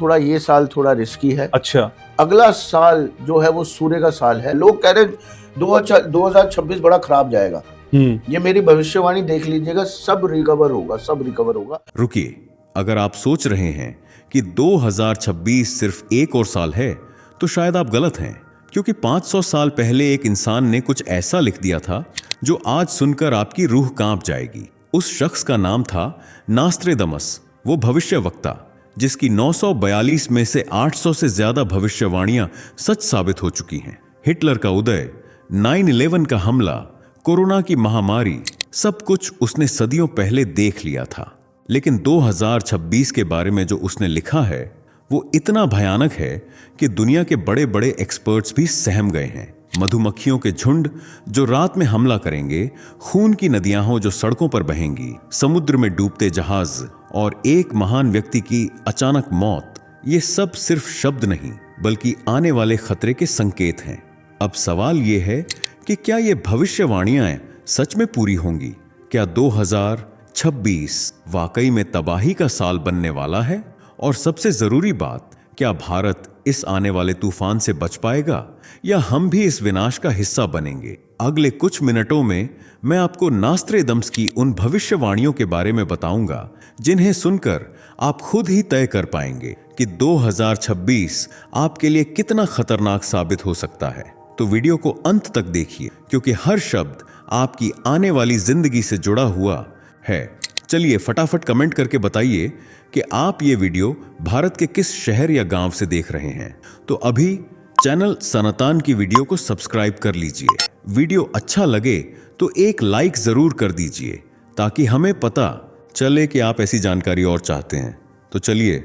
थोड़ा ये साल थोड़ा रिस्की है। अच्छा, अगला साल जो है वो सूर्य का साल है। लोग कह रहे हैं 2026 बड़ा खराब जाएगा। ये मेरी भविष्यवाणी देख लीजिएगा, सब रिकवर होगा, सब रिकवर होगा। रुकिए, अगर आप सोच रहे हैं कि 2026 सिर्फ एक और साल है तो शायद आप गलत हैं, क्योंकि 500 साल पहले एक इंसान ने कुछ ऐसा लिख दिया था जो आज सुनकर आपकी रूह कांप जाएगी। उस शख्स का नाम था नास्त्रेदमस, वो भविष्यवक्ता जिसकी 942 में से 800 से ज्यादा भविष्यवाणियां सच साबित हो चुकी हैं। हिटलर का उदय, 9/11 का हमला, कोरोना की महामारी, सब कुछ उसने सदियों पहले देख लिया था। लेकिन 2026 के बारे में जो उसने लिखा है वो इतना भयानक है कि दुनिया के बड़े बड़े एक्सपर्ट्स भी सहम गए हैं। मधुमक्खियों के झुंड जो रात में हमला करेंगे, खून की नदियां हो जो सड़कों पर बहेंगी, समुद्र में डूबते जहाज और एक महान व्यक्ति की अचानक मौत, ये सब सिर्फ शब्द नहीं बल्कि आने वाले खतरे के संकेत हैं। अब सवाल ये है कि क्या ये भविष्यवाणियां सच में पूरी होंगी? क्या 2026 वाकई में तबाही का साल बनने वाला है? और सबसे जरूरी बात, क्या भारत इस आने वाले तूफान से बच पाएगा या हम भी इस विनाश का हिस्सा बनेंगे? अगले कुछ मिनटों में मैं आपको नास्त्रेदम्स की उन भविष्यवाणियों के बारे में बताऊंगा जिन्हें सुनकर आप खुद ही तय कर पाएंगे कि 2026 आपके लिए कितना खतरनाक साबित हो सकता है। तो वीडियो को अंत तक देखिए, क्योंकि हर शब्द आपकी आने वाली जिंदगी से जुड़ा हुआ है। चलिए फटाफट कमेंट करके बताइए कि आप ये वीडियो भारत के किस शहर या गांव से देख रहे हैं। तो अभी चैनल सनातन की वीडियो को सब्सक्राइब कर लीजिए। वीडियो अच्छा लगे तो एक लाइक जरूर कर दीजिए ताकि हमें पता चले कि आप ऐसी जानकारी और चाहते हैं। तो चलिए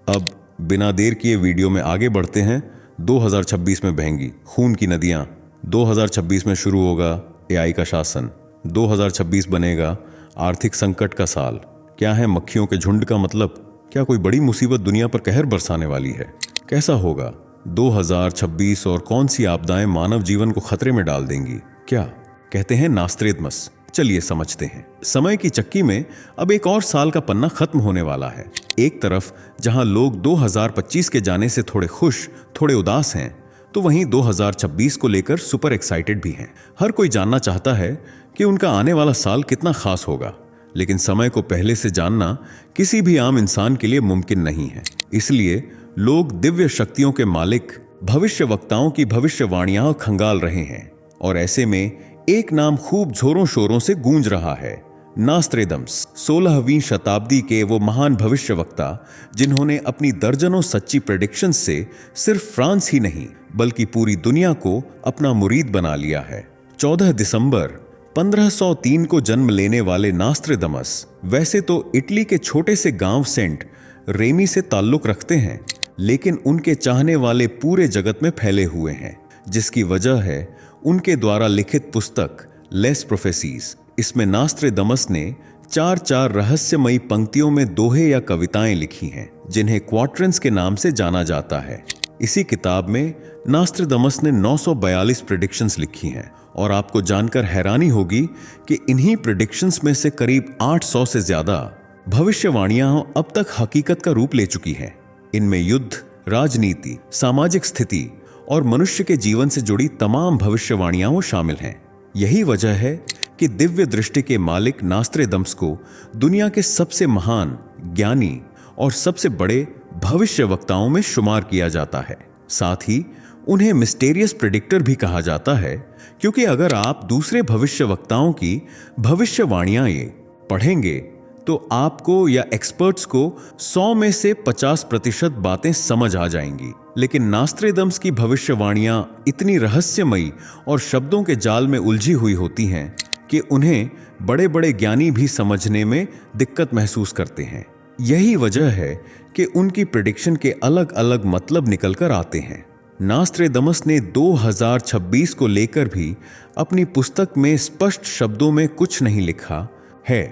अब बिना देर किए वीडियो में आगे बढ़ते हैं। 2026 में बहेंगी खून की नदियां, 2026 में शुरू होगा एआई का शासन, 2026 बनेगा आर्थिक संकट का साल। क्या है मक्खियों के झुंड का मतलब? क्या कोई बड़ी मुसीबत दुनिया पर कहर बरसाने वाली है? कैसा होगा 2026 और कौन सी आपदाएं मानव जीवन को खतरे में डाल देंगी? क्या कहते हैं नास्त्रेदमस? चलिए समझते हैं। समय की चक्की में अब एक और साल का पन्ना खत्म होने वाला है। एक तरफ जहां लोग 2025 के जाने से थोड़े खुश, थोड़े उदास हैं, तो वहीं 2026 को लेकर सुपर एक्साइटेड भी हैं। हर कोई जानना चाहता है कि उनका आने वाला साल कितना खास होगा, लेकिन समय को पहले से जानना किसी भी आम इंसान के लिए मुमकिन नहीं है। इसलिए लोग दिव्य शक्तियों के मालिक भविष्यवक्ताओं की भविष्यवाणियां खंगाल रहे हैं, और ऐसे में एक नाम खूब जोरों शोरों से गूंज रहा है, नास्त्रेदम्स। 16वीं शताब्दी के वो महान भविष्यवक्ता जिन्होंने अपनी दर्जनों सच्ची प्रेडिक्शंस से सिर्फ फ्रांस ही नहीं बल्कि पूरी दुनिया को अपना मुरीद बना लिया है। 14 दिसंबर 1503 को जन्म लेने वाले नास्त्रेदमस वैसे तो इटली के छोटे से गांव सेंट रेमी से ताल्लुक रखते हैं, लेकिन उनके चाहने वाले पूरे जगत में फैले हुए हैं, जिसकी वजह है उनके द्वारा लिखित पुस्तक लेस प्रोफेसीज। इसमें नास्त्रेदमस ने 4 रहस्यमयी पंक्तियों में दोहे या कविताएं लिखी हैं, जिन्हें क्वाट्रेंस के नाम से जाना जाता है। इसी किताब में नास्त्रेदमस ने 942 प्रेडिक्शंस लिखी हैं, और आपको जानकर हैरानी होगी कि इन्हीं प्रेडिक्शंस में से करीब 800 से ज्यादा भविष्यवाणियां अब तक हकीकत का रूप ले चुकी हैं। इनमें युद्ध, राजनीति, सामाजिक स्थिति और मनुष्य के जीवन से जुड़ी तमाम भविष्यवाणियां शामिल हैं। यही वजह है कि दिव्य दृष्टि के मालिक नास्त्रेदम्स को दुनिया के सबसे महान, ज्ञानी और सबसे बड़े भविष्यवक्ताओं में शुमार किया जाता है। साथ ही उन्हें मिस्टीरियस प्रेडिक्टर भी कहा जाता है, क्योंकि अगर आप दूसरे भविष्यवक्ताओं की भविष्यवाणियां पढ़ेंगे तो आपको या एक्सपर्ट्स को 100 में से 50% बातें समझ आ जाएंगी। लेकिन नास्त्रेदम्स की भविष्यवाणियां इतनी रहस्यमयी और शब्दों के जाल में उलझी हुई होती हैं कि उन्हें बड़े बड़े ज्ञानी भी समझने में दिक्कत महसूस करते हैं। यही वजह है कि उनकी प्रेडिक्शन के अलग अलग मतलब निकलकर आते हैं। नास्त्रेदमस ने 2026 को लेकर भी अपनी पुस्तक में स्पष्ट शब्दों में कुछ नहीं लिखा है,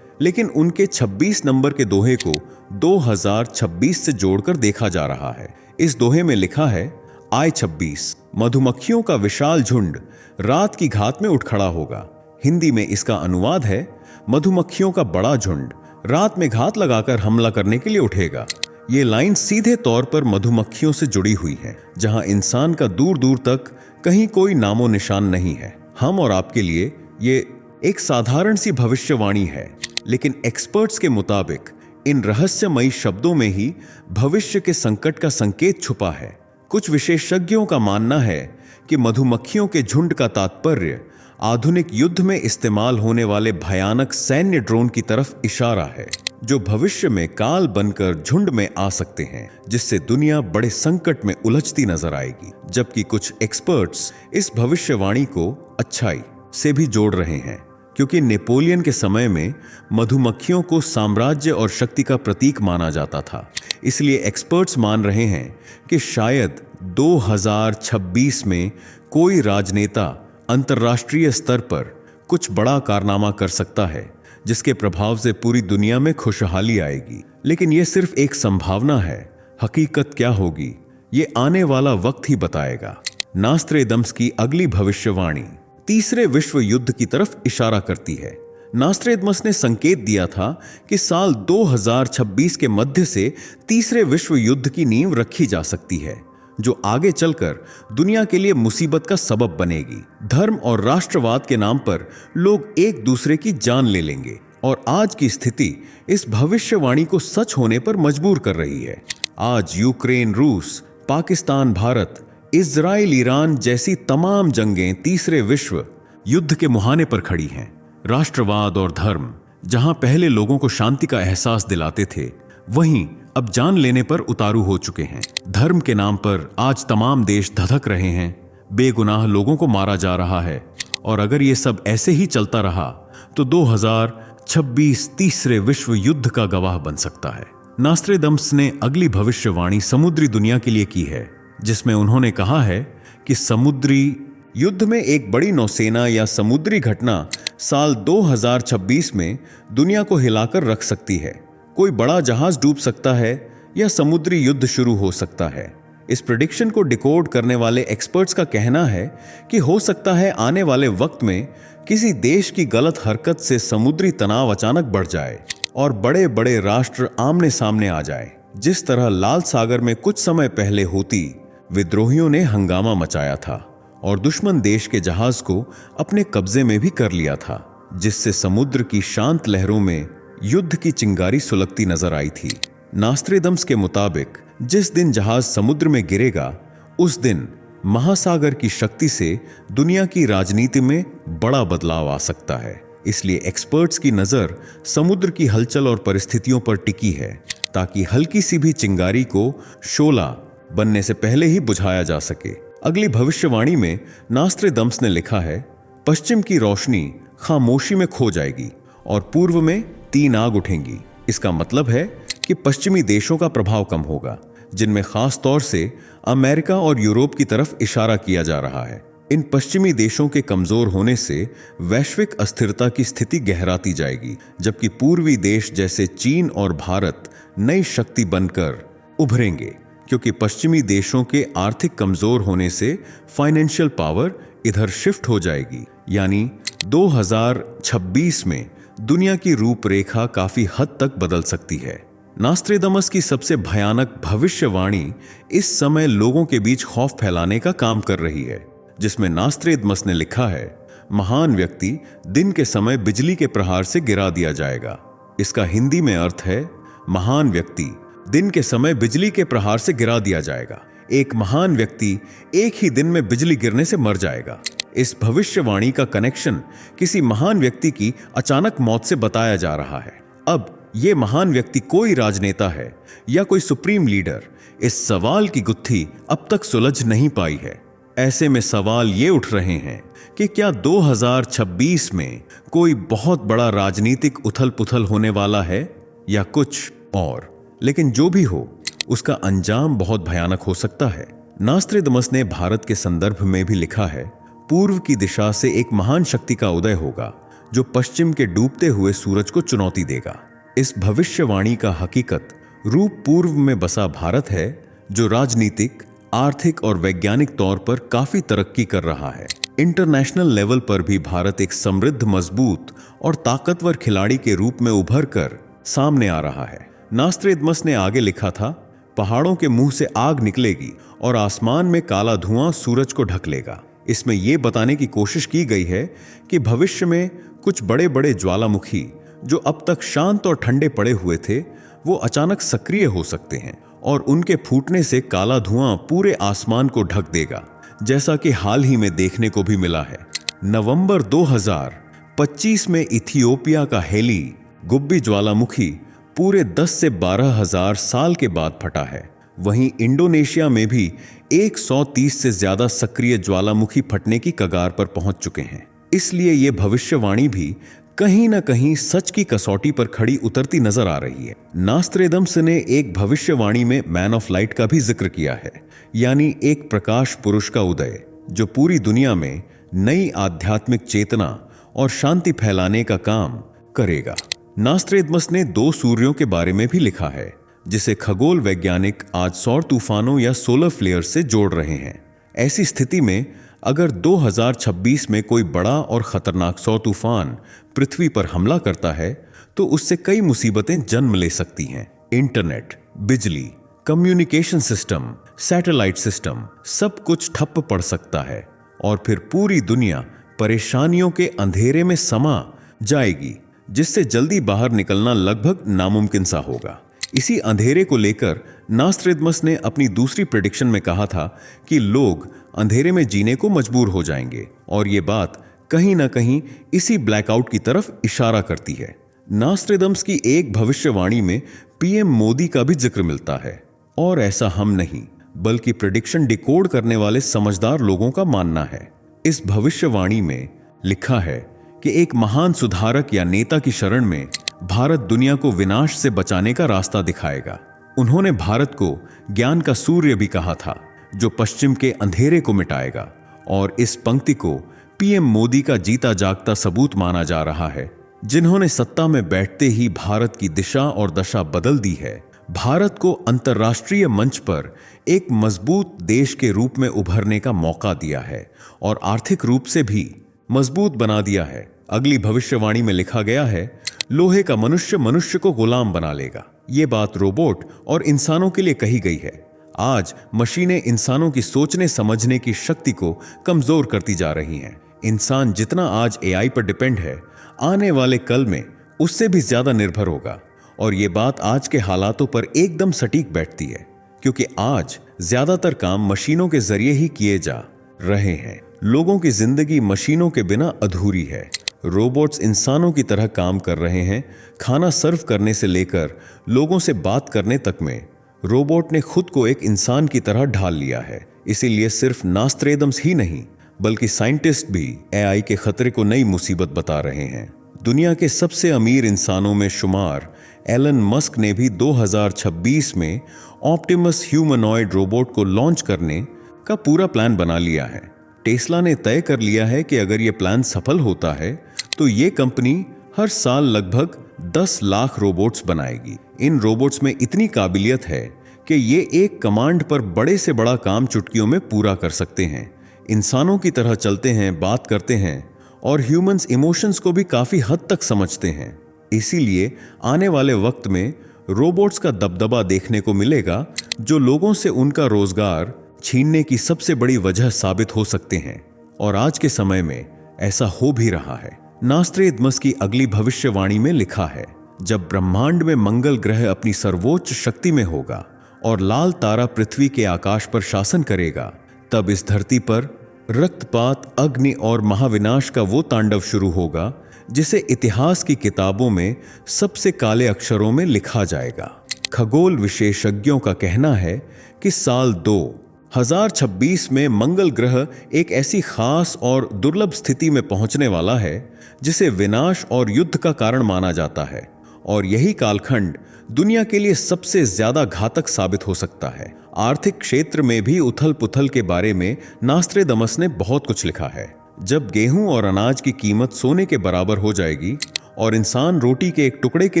लेकिन उनके 26 नंबर के दोहे को 2026 से जोड़कर देखा जा रहा है। इस दोहे में लिखा है, आय 26, मधुमक्खियों का विशाल झुंड रात की घात में उठ खड़ा होगा। हिंदी में इसका अनुवाद है, मधुमक्खियों का बड़ा झुंड रात में घात लगाकर हमला करने के लिए उठेगा। ये लाइन सीधे तौर पर मधुमक्खियों से जुड़ी हुई है, जहां इंसान का दूर दूर तक कहीं कोई नामो निशान नहीं है। हम और आपके लिए ये एक साधारण सी भविष्यवाणी है, लेकिन एक्सपर्ट्स के मुताबिक इन रहस्यमयी शब्दों में ही भविष्य के संकट का संकेत छुपा है। कुछ विशेषज्ञों का मानना है कि मधुमक्खियों के झुंड का तात्पर्य आधुनिक युद्ध में इस्तेमाल होने वाले भयानक सैन्य ड्रोन की तरफ इशारा है, जो भविष्य में काल बनकर झुंड में आ सकते हैं, जिससे दुनिया बड़े संकट में उलझती नजर आएगी। जबकि कुछ एक्सपर्ट्स इस भविष्यवाणी को अच्छाई से भी जोड़ रहे हैं, क्योंकि नेपोलियन के समय में मधुमक्खियों को साम्राज्य और शक्ति का प्रतीक माना जाता था। इसलिए एक्सपर्ट्स मान रहे हैं कि शायद 2026 में कोई राजनेता अंतर्राष्ट्रीय स्तर पर कुछ बड़ा कारनामा कर सकता है, जिसके प्रभाव से पूरी दुनिया में खुशहाली आएगी। लेकिन यह सिर्फ एक संभावना है। हकीकत क्या होगी, ये आने वाला वक्त ही बताएगा। नास्ट्रेडम्स की अगली भविष्यवाणी तीसरे विश्व युद्ध की तरफ इशारा करती है। नास्ट्रेडमस ने संकेत दिया था कि साल 2026 के मध्य से तीसरे विश्व युद्ध की नींव रखी जा सकती है, जो आगे चलकर दुनिया के लिए मुसीबत का सबब बनेगी। धर्म और राष्ट्रवाद के नाम पर लोग एक दूसरे की जान ले लेंगे, और आज की स्थिति इस भविष्यवाणी को सच होने पर मजबूर कर रही है। आज यूक्रेन, रूस, पाकिस्तान, भारत, इजराइल, ईरान जैसी तमाम जंगें तीसरे विश्व युद्ध के मुहाने पर खड़ी हैं। राष्ट्रवाद और धर्म जहां पहले लोगों को शांति का एहसास दिलाते थे, वहीं अब जान लेने पर उतारू हो चुके हैं। धर्म के नाम पर आज तमाम देश धधक रहे हैं, बेगुनाह लोगों को मारा जा रहा है, और अगर ये सब ऐसे ही चलता रहा तो 2026 तीसरे विश्व युद्ध का गवाह बन सकता है। नास्ट्रेडम्स ने अगली भविष्यवाणी समुद्री दुनिया के लिए की है, जिसमें उन्होंने कहा है कि समुद्री युद्ध में एक बड़ी नौसेना या समुद्री घटना साल 2026 में दुनिया को हिलाकर रख सकती है। कोई बड़ा जहाज डूब सकता है या समुद्री युद्ध शुरू हो सकता है। इस प्रेडिक्शन को डिकोड करने वाले एक्सपर्ट्स का कहना है कि हो सकता है आने वाले वक्त में किसी देश की गलत हरकत से समुद्री तनाव अचानक बढ़ जाए और बड़े बड़े राष्ट्र आमने सामने आ जाए। जिस तरह लाल सागर में कुछ समय पहले होती विद्रोहियों ने हंगामा मचाया था और दुश्मन देश के जहाज को अपने कब्जे में भी कर लिया था, जिससे समुद्र की शांत लहरों में युद्ध की चिंगारी सुलगती नजर आई थी। नास्ट्रेडम्स के मुताबिक जिस दिन जहाज समुद्र में गिरेगा, उस दिन महासागर की शक्ति से दुनिया की राजनीति में बड़ा बदलाव आ सकता है। इसलिए एक्सपर्ट्स की नजर समुद्र की हलचल और परिस्थितियों पर टिकी है, ताकि हल्की सी भी चिंगारी को शोला बनने से पहले ही बुझाया जा सके। अगली भविष्यवाणी में नास्ट्रेडम्स ने लिखा है, पश्चिम की रोशनी खामोशी में खो जाएगी और पूर्व में 3 आग उठेंगी। इसका मतलब है कि पश्चिमी देशों का प्रभाव कम होगा, जिनमें खास तौर से अमेरिका और यूरोप की तरफ इशारा किया जा रहा है। इन पश्चिमी देशों के कमजोर होने से वैश्विक अस्थिरता की स्थिति गहराती जाएगी, जबकि पूर्वी देश जैसे चीन और भारत नई शक्ति बनकर उभरेंगे, क्योंकि पश्चिमी देशों के आर्थिक कमजोर होने से फाइनेंशियल पावर इधर शिफ्ट हो जाएगी। यानी 2026 में दुनिया की रूपरेखा काफी हद तक बदल सकती है। नास्ट्रेडमस की सबसे भयानक भविष्यवाणी इस समय लोगों के बीच खौफ फैलाने का काम कर रही है, जिसमें नास्ट्रेडमस ने लिखा है, महान व्यक्ति दिन के समय बिजली के प्रहार से गिरा दिया जाएगा। इसका हिंदी में अर्थ है, महान व्यक्ति दिन के समय बिजली के प्रहार से गिरा दिया जाएगा। एक महान व्यक्ति एक ही दिन में बिजली गिरने से मर जाएगा। इस भविष्यवाणी का कनेक्शन किसी महान व्यक्ति की अचानक मौत से बताया जा रहा है। अब यह महान व्यक्ति कोई राजनेता है या कोई सुप्रीम लीडर, इस सवाल की गुत्थी अब तक सुलझ नहीं पाई है। ऐसे में सवाल ये उठ रहे हैं कि क्या 2026 में कोई बहुत बड़ा राजनीतिक उथल पुथल होने वाला है या कुछ और। लेकिन जो भी हो, उसका अंजाम बहुत भयानक हो सकता है। नास्ट्रेडमस ने भारत के संदर्भ में भी लिखा है, पूर्व की दिशा से एक महान शक्ति का उदय होगा जो पश्चिम के डूबते हुए सूरज को चुनौती देगा। इस भविष्यवाणी का हकीकत रूप पूर्व में बसा भारत है, जो राजनीतिक, आर्थिक और वैज्ञानिक तौर पर काफी तरक्की कर रहा है। इंटरनेशनल लेवल पर भी भारत एक समृद्ध, मजबूत और ताकतवर खिलाड़ी के रूप में उभर कर सामने आ रहा है। नास्त्रेदमस ने आगे लिखा था, पहाड़ों के मुंह से आग निकलेगी और आसमान में काला धुआं सूरज को ढक लेगा। इसमें यह बताने की कोशिश की गई है कि भविष्य में कुछ बड़े बड़े ज्वालामुखी जो अब तक शांत और ठंडे पड़े हुए थे, वो अचानक सक्रिय हो सकते हैं और उनके फूटने से काला धुआं पूरे आसमान को ढक देगा, जैसा कि हाल ही में देखने को भी मिला है। नवंबर 2025 में इथियोपिया का हेली गुब्बी ज्वालामुखी पूरे 10 से 12 हजार साल के बाद फटा है। वहीं इंडोनेशिया में भी 130 से ज्यादा सक्रिय ज्वालामुखी फटने की कगार पर पहुंच चुके हैं। इसलिए यह भविष्यवाणी भी कहीं ना कहीं सच की कसौटी पर खड़ी उतरती नजर आ रही है। नास्त्रेदम्स ने एक भविष्यवाणी में मैन ऑफ लाइट का भी जिक्र किया है, यानी एक प्रकाश पुरुष का उदय जो पूरी दुनिया में नई आध्यात्मिक चेतना और शांति फैलाने का काम करेगा। नास्त्रेदमस ने 2 सूर्यों के बारे में भी लिखा है, जिसे खगोल वैज्ञानिक आज सौर तूफानों या सोलर फ्लेयर से जोड़ रहे हैं। ऐसी स्थिति में अगर 2026 में कोई बड़ा और खतरनाक सौर तूफान पृथ्वी पर हमला करता है तो उससे कई मुसीबतें जन्म ले सकती हैं। इंटरनेट, बिजली, कम्युनिकेशन सिस्टम, सैटेलाइट सिस्टम, सब कुछ ठप पड़ सकता है और फिर पूरी दुनिया परेशानियों के अंधेरे में समा जाएगी, जिससे जल्दी बाहर निकलना लगभग नामुमकिन सा होगा। इसी अंधेरे को लेकर नास्त्रेदमस ने अपनी दूसरी प्रेडिक्शन में कहा था कि लोग अंधेरे में जीने को मजबूर हो जाएंगे, और ये बात कहीं ना कहीं इसी ब्लैकआउट की तरफ इशारा करती है। नास्त्रेदम्स की एक भविष्यवाणी में पीएम मोदी का भी जिक्र मिलता है, और ऐसा हम नहीं बल्कि प्रेडिक्शन डिकोड करने वाले समझदार लोगों का मानना है। इस भविष्यवाणी में लिखा है कि एक महान सुधारक या नेता की शरण में भारत दुनिया को विनाश से बचाने का रास्ता दिखाएगा। उन्होंने भारत को ज्ञान का सूर्य भी कहा था, जो पश्चिम के अंधेरे को मिटाएगा, और इस पंक्ति को पीएम मोदी का जीता जागता सबूत माना जा रहा है, जिन्होंने सत्ता में बैठते ही भारत की दिशा और दशा बदल दी है, भारत को अंतर्राष्ट्रीय मंच पर एक मजबूत देश के रूप में उभरने का मौका दिया है और आर्थिक रूप से भी मजबूत बना दिया है। अगली भविष्यवाणी में लिखा गया है, लोहे का मनुष्य मनुष्य को गुलाम बना लेगा। ये बात रोबोट और इंसानों के लिए कही गई है। आज मशीनें इंसानों की सोचने समझने की शक्ति को कमजोर करती जा रही हैं। इंसान जितना आज एआई पर डिपेंड है, आने वाले कल में उससे भी ज्यादा निर्भर होगा। और ये बात आज के हालातों पर एकदम सटीक बैठती है, क्योंकि आज ज्यादातर काम मशीनों के जरिए ही किए जा रहे हैं। लोगों की जिंदगी मशीनों के बिना अधूरी है। रोबोट्स इंसानों की तरह काम कर रहे हैं। खाना सर्व करने से लेकर लोगों से बात करने तक में रोबोट ने खुद को एक इंसान की तरह ढाल लिया है। इसीलिए सिर्फ नास्त्रेदम्स ही नहीं बल्कि साइंटिस्ट भी एआई के खतरे को नई मुसीबत बता रहे हैं। दुनिया के सबसे अमीर इंसानों में शुमार एलन मस्क ने भी 2026 में ऑप्टिमस ह्यूमनॉइड रोबोट को लॉन्च करने का पूरा प्लान बना लिया है। टेस्ला ने तय कर लिया है कि अगर ये प्लान सफल होता है तो ये कंपनी हर साल लगभग 10 लाख रोबोट्स बनाएगी। इन रोबोट्स में इतनी काबिलियत है कि ये एक कमांड पर बड़े से बड़ा काम चुटकियों में पूरा कर सकते हैं, इंसानों की तरह चलते हैं, बात करते हैं और ह्यूमंस इमोशंस को भी काफी हद तक समझते हैं। इसीलिए आने वाले वक्त में रोबोट्स का दबदबा देखने को मिलेगा, जो लोगों से उनका रोजगार छीनने की सबसे बड़ी वजह साबित हो सकते हैं। और आज के समय में ऐसा हो भी रहा है। नास्त्रेदमस की अगली भविष्यवाणी में लिखा है, जब ब्रह्मांड में मंगल ग्रह अपनी सर्वोच्च शक्ति में होगा और लाल तारा पृथ्वी के आकाश पर शासन करेगा, तब इस धरती पर रक्तपात, अग्नि और महाविनाश का वो तांडव शुरू होगा जिसे इतिहास की किताबों में सबसे काले अक्षरों में लिखा जाएगा। खगोल विशेषज्ञों का कहना है कि साल 2026 में मंगल ग्रह एक ऐसी खास और दुर्लभ स्थिति में पहुंचने वाला है जिसे विनाश और युद्ध का कारण माना जाता है, और यही कालखंड दुनिया के लिए सबसे ज्यादा घातक साबित हो सकता है। आर्थिक क्षेत्र में भी उथल पुथल के बारे में नास्त्रेदमस ने बहुत कुछ लिखा है। जब गेहूं और अनाज की कीमत सोने के बराबर हो जाएगी और इंसान रोटी के एक टुकड़े के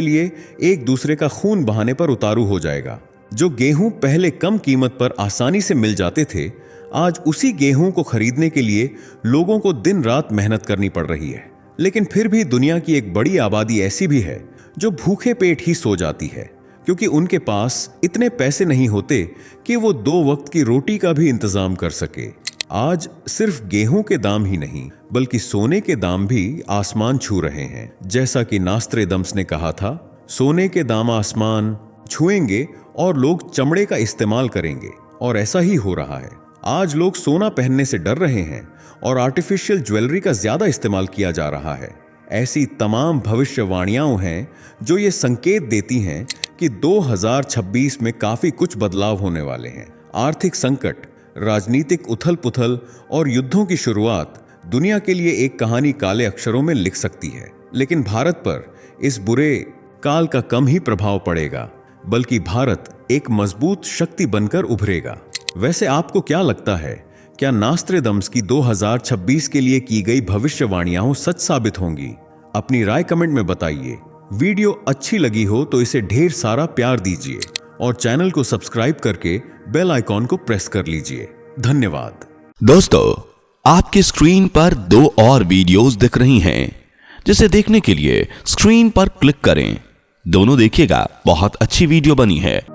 लिए एक दूसरे का खून बहाने पर उतारू हो जाएगा। जो गेहूं पहले कम कीमत पर आसानी से मिल जाते थे, आज उसी गेहूं को खरीदने के लिए लोगों को दिन रात मेहनत करनी पड़ रही है। लेकिन फिर भी दुनिया की एक बड़ी आबादी ऐसी भी है जो भूखे पेट ही सो जाती है। क्योंकि उनके पास इतने पैसे नहीं होते कि वो 2 वक्त की रोटी का भी इंतजाम कर सके। आज सिर्फ गेहूं के दाम ही नहीं बल्कि सोने के दाम भी आसमान छू रहे हैं। जैसा कि नास्त्रेदम्स ने कहा था, सोने के दाम आसमान छुएंगे और लोग चमड़े का इस्तेमाल करेंगे, और ऐसा ही हो रहा है। आज लोग सोना पहनने से डर रहे हैं और आर्टिफिशियल ज्वेलरी का ज्यादा इस्तेमाल किया जा रहा है। ऐसी तमाम भविष्यवाणियां हैं जो ये संकेत देती हैं कि 2026 में काफी कुछ बदलाव होने वाले हैं। आर्थिक संकट, राजनीतिक उथल-पुथल और युद्धों की शुरुआत दुनिया के लिए एक कहानी काले अक्षरों में लिख सकती है, लेकिन भारत पर इस बुरे काल का कम ही प्रभाव पड़ेगा, बल्कि भारत एक मजबूत शक्ति बनकर उभरेगा। वैसे आपको क्या लगता है, क्या नास्त्रेदम्स की 2026 के लिए की गई भविष्यवाणियां सच साबित होंगी? अपनी राय कमेंट में बताइए। वीडियो अच्छी लगी हो तो इसे ढेर सारा प्यार दीजिए और चैनल को सब्सक्राइब करके बेल आइकॉन को प्रेस कर लीजिए। धन्यवाद। दोस्तों, आपकी स्क्रीन पर 2 और वीडियोस दिख रही हैं, जिसे देखने के लिए स्क्रीन पर क्लिक करें। दोनों देखिएगा, बहुत अच्छी वीडियो बनी है।